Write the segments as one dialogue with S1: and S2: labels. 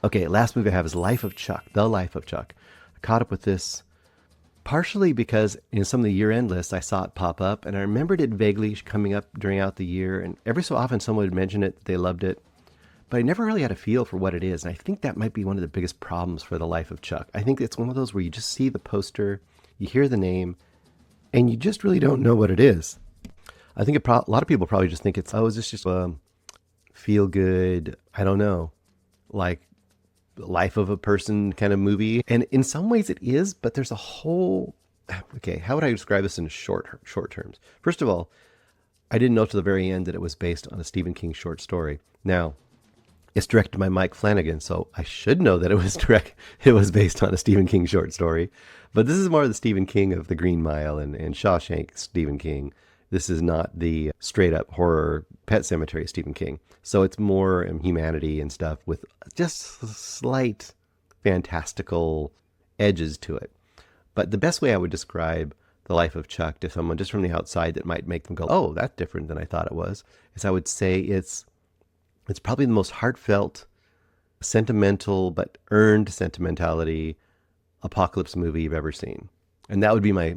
S1: Okay, last movie I have is Life of Chuck, The Life of Chuck. I caught up with this partially because in some of the year-end lists I saw it pop up, and I remembered it vaguely coming up during out the year, and every so often someone would mention it, they loved it, but I never really had a feel for what it is, and I think that might be one of the biggest problems for The Life of Chuck. I think it's one of those where you just see the poster, you hear the name, and you just really don't know what it is. I think a lot of people probably just think it's, oh, is this just a feel good, I don't know, like life of a person kind of movie. And in some ways it is, but there's a whole, okay, how would I describe this in short terms? First of all, I didn't know to the very end that it was based on a Stephen King short story. Now, it's directed by Mike Flanagan, so I should know that it was based on a Stephen King short story. But this is more the Stephen King of The Green Mile and Shawshank Stephen King. This is not the straight up horror Pet Sematary Stephen King. So it's more humanity and stuff with just slight fantastical edges to it. But the best way I would describe The Life of Chuck to someone just from the outside that might make them go, oh, that's different than I thought it was, is I would say it's probably the most heartfelt, sentimental, but earned sentimentality apocalypse movie you've ever seen. And that would be my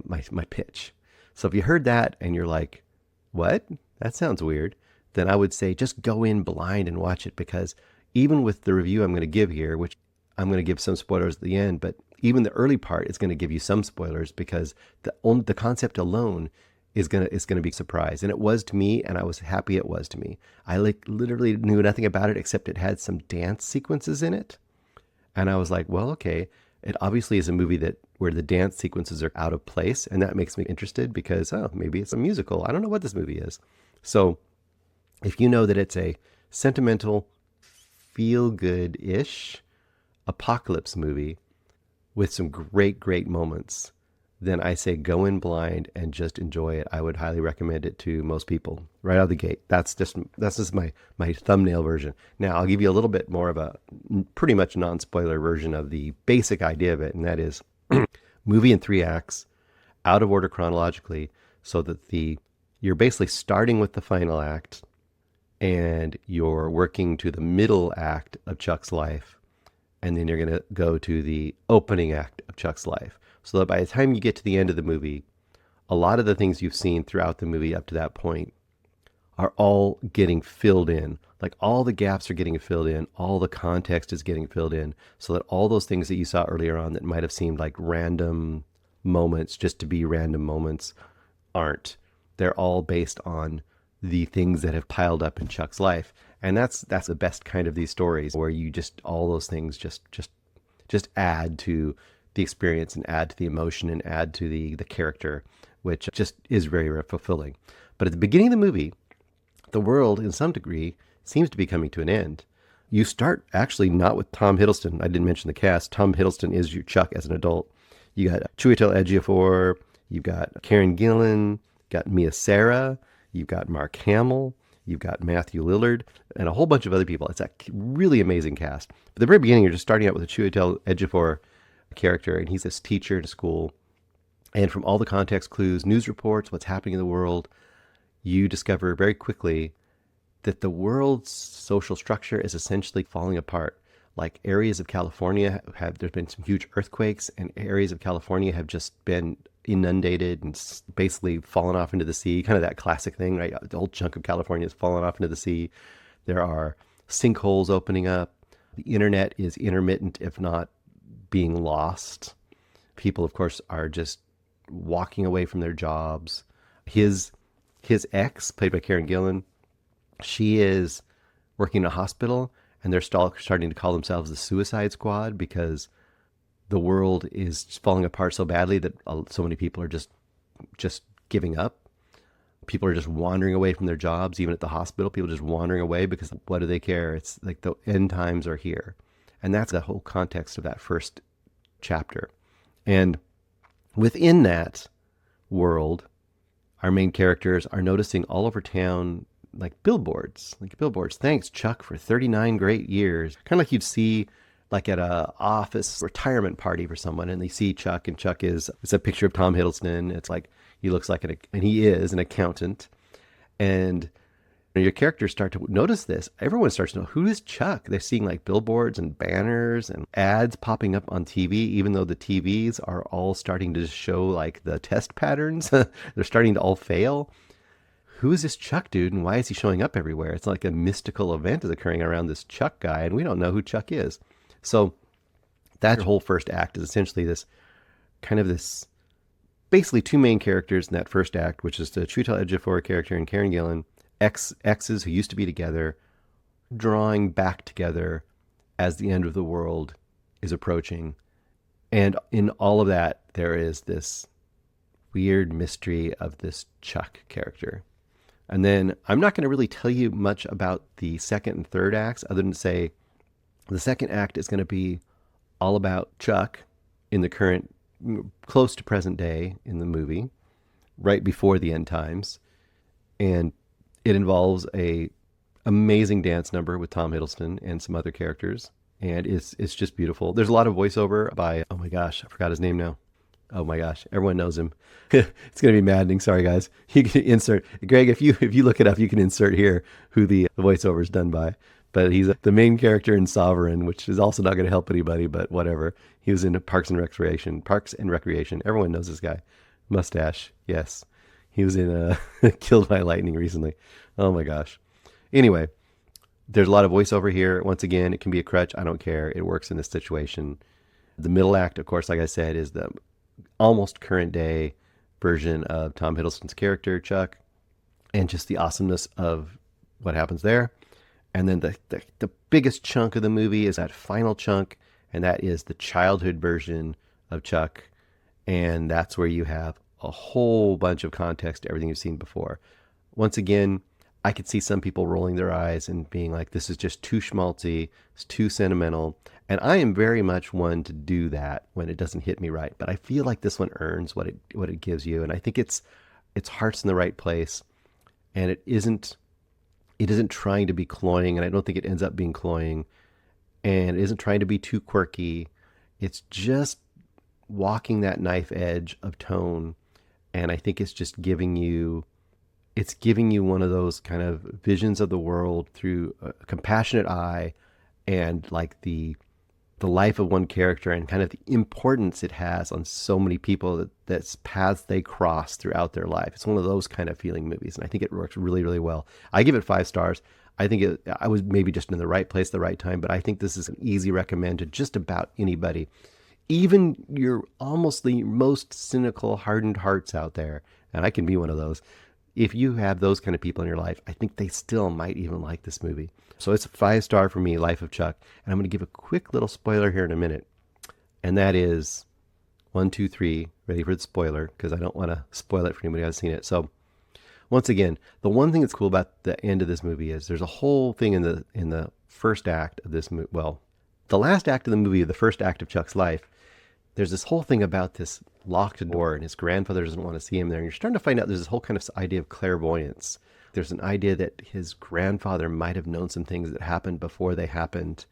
S1: pitch. So if you heard that and you're like, what? That sounds weird. Then I would say just go in blind and watch it, because even with the review I'm going to give here, which I'm going to give some spoilers at the end, but even the early part is going to give you some spoilers, because the concept alone is going to be a surprise. And it was to me, and I was happy it was to me. I literally knew nothing about it except it had some dance sequences in it. And I was like, well, okay, it obviously is a movie where the dance sequences are out of place, and that makes me interested because, oh, maybe it's a musical. I don't know what this movie is. So if you know that it's a sentimental, feel-good-ish apocalypse movie with some great moments, then I say go in blind and just enjoy it. I would highly recommend it to most people right out of the gate. That's just my thumbnail version. Now I'll give you a little bit more of a pretty much non-spoiler version of the basic idea of it, and that is movie in 3 acts, out of order chronologically, so that you're basically starting with the final act and you're working to the middle act of Chuck's life, and then you're going to go to the opening act of Chuck's life. So that by the time you get to the end of the movie, a lot of the things you've seen throughout the movie up to that point are all getting filled in. Like all the gaps are getting filled in, all the context is getting filled in, so that all those things that you saw earlier on that might have seemed like random moments, just to be random moments, aren't. They're all based on the things that have piled up in Chuck's life. And that's the best kind of these stories, where you just, all those things just add to the experience and add to the emotion and add to the character, which just is very, very fulfilling. But at the beginning of the movie, the world, in some degree, seems to be coming to an end. You start actually not with Tom Hiddleston. I didn't mention the cast. Tom Hiddleston is your Chuck as an adult. You got Chiwetel Ejiofor, you've got Karen Gillan, got Mia Sara, you've got Mark Hamill, you've got Matthew Lillard, and a whole bunch of other people. It's a really amazing cast. But at the very beginning, you're just starting out with a Chiwetel Ejiofor character, and he's this teacher at a school. And from all the context clues, news reports, what's happening in the world, you discover very quickly that the world's social structure is essentially falling apart. Like areas of California there's been some huge earthquakes, and areas of California have just been inundated and basically fallen off into the sea. Kind of that classic thing, right? The whole chunk of California has fallen off into the sea. There are sinkholes opening up. The internet is intermittent, if not being lost. People, of course, are just walking away from their jobs. His ex, played by Karen Gillan, she is working in a hospital, and they're starting to call themselves the Suicide Squad, because the world is falling apart so badly that so many people are just giving up. People are just wandering away from their jobs, even at the hospital. People just wandering away because what do they care? It's like the end times are here. And that's the whole context of that first chapter. And within that world, our main characters are noticing all over town like billboards. Thanks, Chuck, for 39 great years. Kind of like you'd see like at a office retirement party for someone, and they see Chuck, and Chuck it's a picture of Tom Hiddleston. It's like, he looks like and he is an accountant. And Your characters start to notice this. Everyone starts to know, who is Chuck? They're seeing like billboards and banners and ads popping up on TV, even though the TVs are all starting to show like the test patterns. They're starting to all fail. Who is this Chuck dude and why is he showing up everywhere? It's like a mystical event is occurring around this Chuck guy and we don't know who Chuck is. So that whole first act is essentially this kind of this, basically two main characters in that first act, which is the Chiwetel Ejiofor character and Karen Gillan, exes who used to be together, drawing back together as the end of the world is approaching. And in all of that, there is this weird mystery of this Chuck character. And then I'm not going to really tell you much about the second and third acts, other than to say the second act is going to be all about Chuck in the current, close to present day in the movie, right before the end times. And it involves a amazing dance number with Tom Hiddleston and some other characters. And it's just beautiful. There's a lot of voiceover by, oh my gosh, I forgot his name now. Oh my gosh, everyone knows him. It's going to be maddening. Sorry, guys. You can insert, Greg, if you look it up, you can insert here who the voiceover is done by. But he's the main character in Sovereign, which is also not going to help anybody, but whatever. He was in Parks and Recreation. Everyone knows this guy. Mustache, yes. He was in Killed by Lightning recently. Oh my gosh. Anyway, there's a lot of voiceover here. Once again, it can be a crutch. I don't care. It works in this situation. The middle act, of course, like I said, is the almost current day version of Tom Hiddleston's character, Chuck, and just the awesomeness of what happens there. And then the biggest chunk of the movie is that final chunk, and that is the childhood version of Chuck. And that's where you have a whole bunch of context to everything you've seen before. Once again, I could see some people rolling their eyes and being like, this is just too schmaltzy, it's too sentimental. And I am very much one to do that when it doesn't hit me right. But I feel like this one earns what it gives you. And I think its heart's in the right place. And it isn't trying to be cloying, and I don't think it ends up being cloying. And it isn't trying to be too quirky. It's just walking that knife edge of tone. And I think it's just giving you one of those kind of visions of the world through a compassionate eye, and like the life of one character and kind of the importance it has on so many people that's paths they cross throughout their life. It's one of those kind of feeling movies, and I think it works really, really well. I give it 5 stars. I think I was maybe just in the right place at the right time, but I think this is an easy recommend to just about anybody. Even your almost the most cynical, hardened hearts out there, and I can be one of those. If you have those kind of people in your life, I think they still might even like this movie. So it's a 5-star for me, Life of Chuck. And I'm going to give a quick little spoiler here in a minute. And that is 1, 2, 3. Ready for the spoiler, because I don't want to spoil it for anybody who hasn't seen it. So once again, the one thing that's cool about the end of this movie is there's a whole thing in the first act of this movie. Well, the last act of the movie, the first act of Chuck's life, there's this whole thing about this locked door, and his grandfather doesn't want to see him there. And you're starting to find out there's this whole kind of idea of clairvoyance. There's an idea that his grandfather might have known some things that happened before they happened,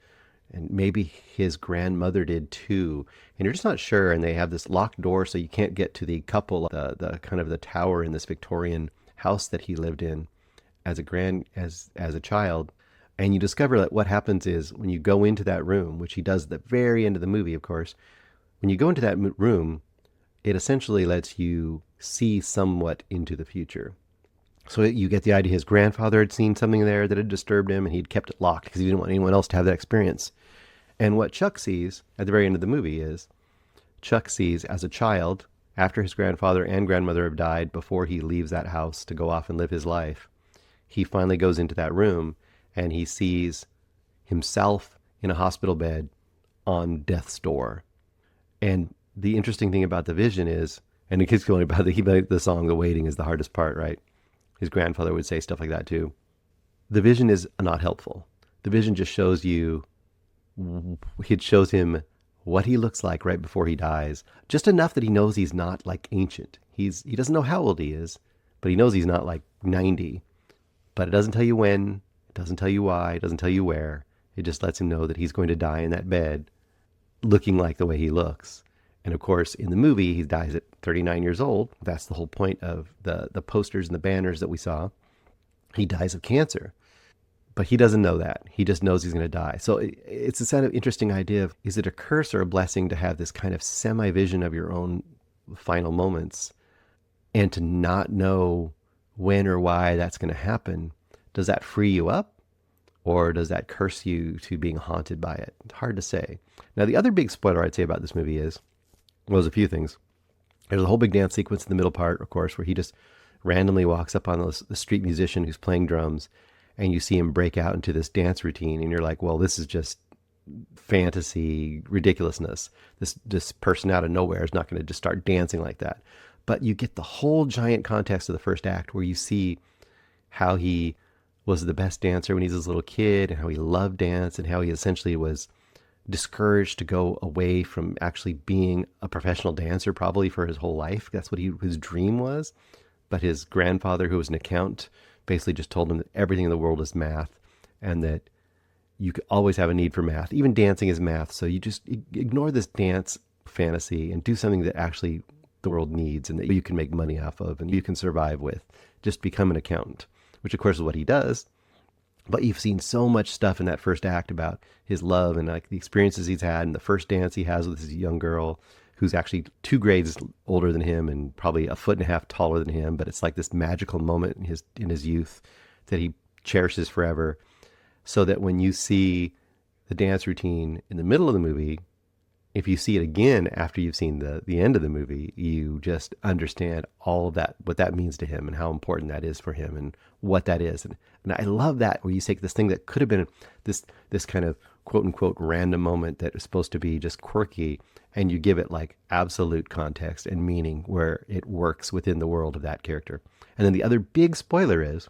S1: and maybe his grandmother did too. And you're just not sure. And they have this locked door, so you can't get to the couple, the kind of the tower in this Victorian house that he lived in as a child. And you discover that what happens is when you go into that room, which he does at the very end of the movie, of course, when you go into that room, it essentially lets you see somewhat into the future. So you get the idea his grandfather had seen something there that had disturbed him, and he'd kept it locked because he didn't want anyone else to have that experience. And what Chuck sees at the very end of the movie is Chuck sees as a child, after his grandfather and grandmother have died, before he leaves that house to go off and live his life, he finally goes into that room and he sees himself in a hospital bed on death's door. And the interesting thing about the vision is, and it keeps going about the song, The Waiting is the hardest part, right? His grandfather would say stuff like that too. The vision is not helpful. The vision just shows you, it shows him what he looks like right before he dies. Just enough that he knows he's not like ancient. He doesn't know how old he is, but he knows he's not like 90. But it doesn't tell you when, it doesn't tell you why, it doesn't tell you where. It just lets him know that he's going to die in that bed looking like the way he looks. And of course, in the movie, he dies at 39 years old. That's the whole point of the posters and the banners that we saw. he dies of cancer. But he doesn't know that. He just knows he's going to die. So it's a kind of interesting idea of, is it a curse or a blessing to have this kind of semi-vision of your own final moments and to not know when or why that's going to happen? Does that free you up, or does that curse you to being haunted by it? It's hard to say. Now, the other big spoiler I'd say about this movie is, well, there's a few things. There's a whole big dance sequence in the middle part, of course, where he just randomly walks up on the street musician who's playing drums, and you see him break out into this dance routine, and you're like, well, this is just fantasy ridiculousness. This person out of nowhere is not going to just start dancing like that. But you get the whole giant context of the first act, where you see how he was the best dancer when he was a little kid, and how he loved dance, and how he essentially was discouraged to go away from actually being a professional dancer probably for his whole life. That's what his dream was. But his grandfather, who was an accountant, basically just told him that everything in the world is math, and that you could always have a need for math. Even dancing is math. So you just ignore this dance fantasy and do something that actually the world needs and that you can make money off of and you can survive with. Just become an accountant, which of course is what he does. But you've seen so much stuff in that first act about his love and like the experiences he's had, and the first dance he has with this young girl who's actually 2 grades older than him and probably a foot and a half taller than him. But it's like this magical moment in his youth that he cherishes forever. So that when you see the dance routine in the middle of the movie, if you see it again after you've seen the end of the movie, you just understand all of that, what that means to him and how important that is for him and what that is. And I love that, where you take this thing that could have been this kind of quote unquote random moment that is supposed to be just quirky, and you give it like absolute context and meaning where it works within the world of that character. And then the other big spoiler is,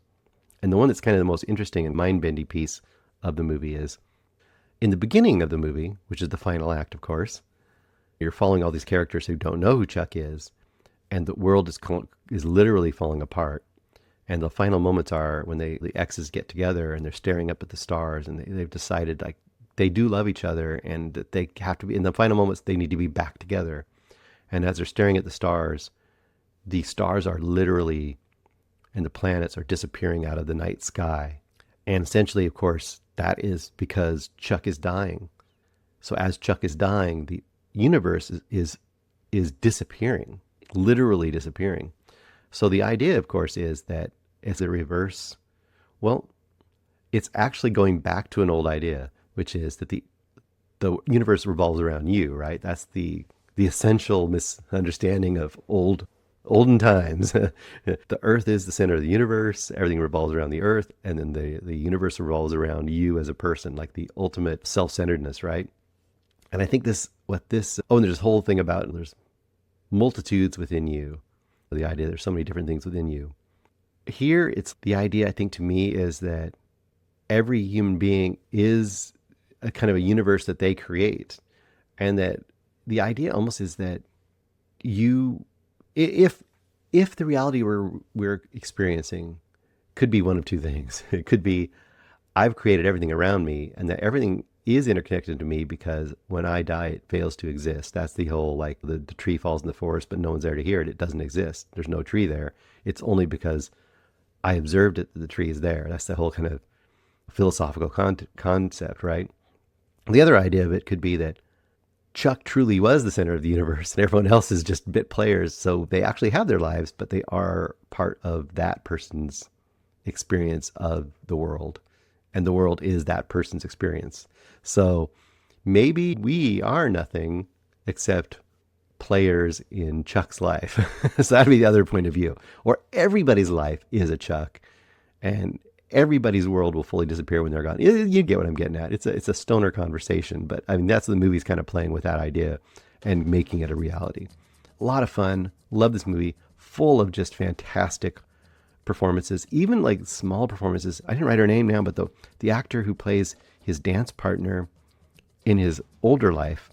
S1: and the one that's kind of the most interesting and mind-bending piece of the movie, is in the beginning of the movie, which is the final act, of course, you're following all these characters who don't know who Chuck is, and the world is literally falling apart. And the final moments are when the exes get together and they're staring up at the stars, and they've decided like they do love each other, and that they have to be, in the final moments, they need to be back together. And as they're staring at the stars are literally, and the planets are disappearing out of the night sky. And essentially, of course, that is because Chuck is dying. So as Chuck is dying, the universe is disappearing, literally disappearing. So the idea, of course, is that as a reverse, well, it's actually going back to an old idea, which is that the universe revolves around you, right? That's the essential misunderstanding of olden times. The earth is the center of the universe. Everything revolves around the earth. And then the universe revolves around you as a person, like the ultimate self-centeredness, right? And I think there's this whole thing about there's multitudes within you. The idea there's so many different things within you. Here, it's the idea, I think, to me, is that every human being is a kind of a universe that they create. And that the idea almost is that if the reality we're experiencing could be one of two things. It could be I've created everything around me, and that everything is interconnected to me, because when I die, it fails to exist. That's the whole, like, the tree falls in the forest, but no one's there to hear it. It doesn't exist. There's no tree there. It's only because I observed it that the tree is there. That's the whole kind of philosophical concept, right? The other idea of it could be that Chuck truly was the center of the universe, and everyone else is just bit players. So they actually have their lives, but they are part of that person's experience of the world. And the world is that person's experience. So maybe we are nothing except players in Chuck's life. So that'd be the other point of view. Or everybody's life is a Chuck, and everybody's world will fully disappear when they're gone. You get what I'm getting at. It's a stoner conversation, but I mean, that's the movie's kind of playing with that idea and making it a reality. A lot of fun. Love this movie. Full of just fantastic performances, even like small performances. I didn't write her name now, but the actor who plays his dance partner in his older life,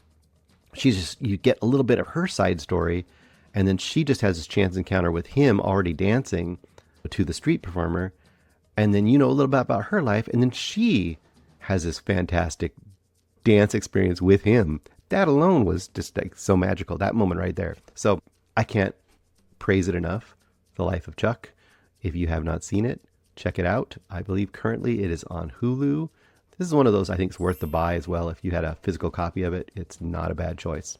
S1: you get a little bit of her side story, and then she just has this chance encounter with him already dancing to the street performer, and then you know a little bit about her life, and then she has this fantastic dance experience with him. That alone was just like so magical, that moment right there. So I can't praise it enough, The Life of Chuck. If you have not seen it, check it out. I believe currently it is on Hulu. This is one of those I think is worth the buy as well. If you had a physical copy of it, it's not a bad choice.